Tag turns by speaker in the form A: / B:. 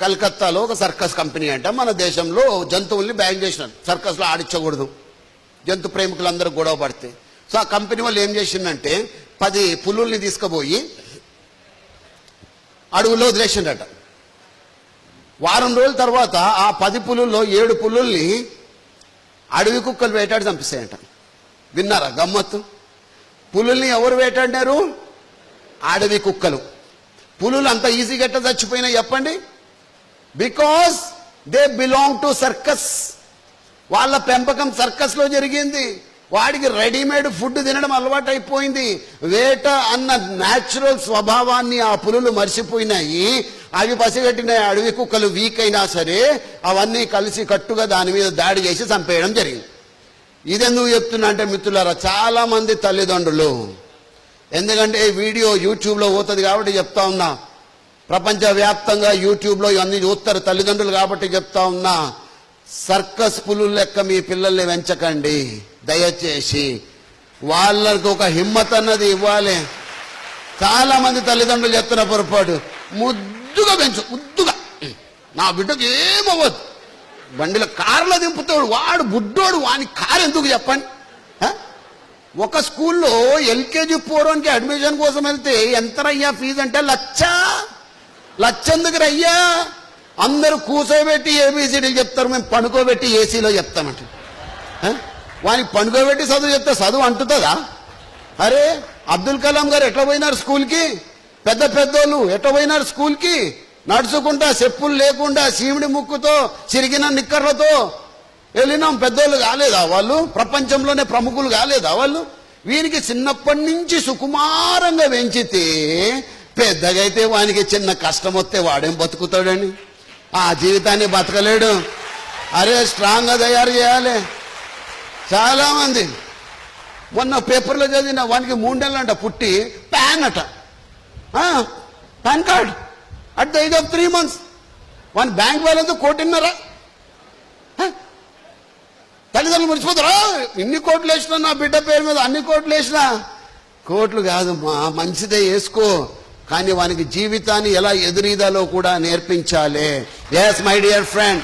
A: కలకత్తాలో ఒక circus company అంట మన దేశంలో జంతువుల్ని బ్యాన్ చేసినారు, సర్కస్లో ఆడించకూడదు, జంతు ప్రేమికులందరూ గొడవ పడితే. సో ఆ కంపెనీ వాళ్ళు ఏం చేసిందంటే 10 పులుల్ని తీసుకుపోయి అడవుల్లో వదిలేసిండట. వారం రోజుల తర్వాత ఆ 10 పులుల్లో 7 పులుల్ని అడవి కుక్కలు వేటాడి చంపిస్తాయంట. విన్నారా గమ్మత్తు? పులుల్ని ఎవరు వేటాడినారు? అడవి కుక్కలు. పులులు అంత ఈజీగా ఎట్లా చచ్చిపోయినా చెప్పండి? Because they belong to circus. వాళ్ళ పెంపకం సర్కస్లో జరిగింది. వాడికి రెడీమేడ్ ఫుడ్ తినడం అలవాటు అయిపోయింది. వేట అన్న న్యాచురల్ స్వభావాన్ని ఆ పులులు మర్చిపోయినాయి. అవి పసిగట్టిన అడవి కుక్కలు వీక్ అయినా సరే అవన్నీ కలిసి కట్టుగా దాని మీద దాడి చేసి చంపేయడం జరిగింది. ఇదెందుకు చెప్తున్నా అంటే మిత్రులారా, చాలా మంది తల్లిదండ్రులు, ఎందుకంటే ఈ వీడియో యూట్యూబ్లో పోతుంది కాబట్టి చెప్తా ఉన్నా, ప్రపంచవ్యాప్తంగా యూట్యూబ్లో ఇవన్నీ చూస్తారు తల్లిదండ్రులు కాబట్టి చెప్తా ఉన్నా, సర్కస్ పులుల లెక్క మీ పిల్లల్ని పెంచకండి దయచేసి. వాళ్ళకు ఒక హిమ్మత్ అన్నది ఇవ్వాలి. చాలా మంది తల్లిదండ్రులు చెప్తున్న పొరపాటు, ముద్దుగా పెంచు, ముద్దుగా, నా బిడ్డకు ఏమవ్వదు, బండిలో కార్లో దింపుతాడు వాడు బుడ్డోడు, వాని కారు ఎందుకు చెప్పండి. ఒక స్కూల్లో ఎల్కేజీ పోవడానికి అడ్మిషన్ కోసం వెళ్తే ఎంతరయ్యా ఫీజు అంటే 1,00,000 ఎందుకు రయ్యా? అందరూ కూర్చోబెట్టి ఏబీసీడీలు చెప్తారు, మేము పండుకోబెట్టి ఏసీలో చెప్తామంటే. వానికి పండుకోబెట్టి చదువు చెప్తే చదువు అంటుతుందా? అరే అబ్దుల్ కలాం గారు ఎట్లా పోయినారు స్కూల్కి? పెద్దోళ్ళు ఎట్లా పోయినారు స్కూల్కి? నడుచుకుంటా, చెప్పులు లేకుండా, శివుడి ముక్కుతో, చిరిగిన నిక్కర్లతో వెళ్ళినాం. పెద్దోళ్ళు కాలేదా వాళ్ళు? ప్రపంచంలోనే ప్రముఖులు కాలేదా వాళ్ళు? వీరికి చిన్నప్పటి నుంచి సుకుమారంగా పెంచితే పెద్దగా అయితే వానికి చిన్న కష్టం వస్తే వాడేం బతుకుతాడని? ఆ జీవితాన్ని బతకలేడు. అరే స్ట్రాంగ్గా తయారు చేయాలి. చాలా మంది మొన్న పేపర్లో చదివిన, వానికి 3 నెలలంట పుట్టి పాన్ అట, pan card at the age of 3 months. వాని బ్యాంక్ బ్యాలెన్స్ 1,500,000. తల్లిదండ్రులు మర్చిపోతారా? ఇన్ని కోట్లు వేసినా నా బిడ్డ పేరు మీద, అన్ని కోట్లు వేసినా. కోట్లు కాదు మా, మంచిదే వేసుకో, కానీ వానికి జీవితాన్ని ఎలా ఎదురీదాలో కూడా నేర్పించాలి. Yes my dear friend,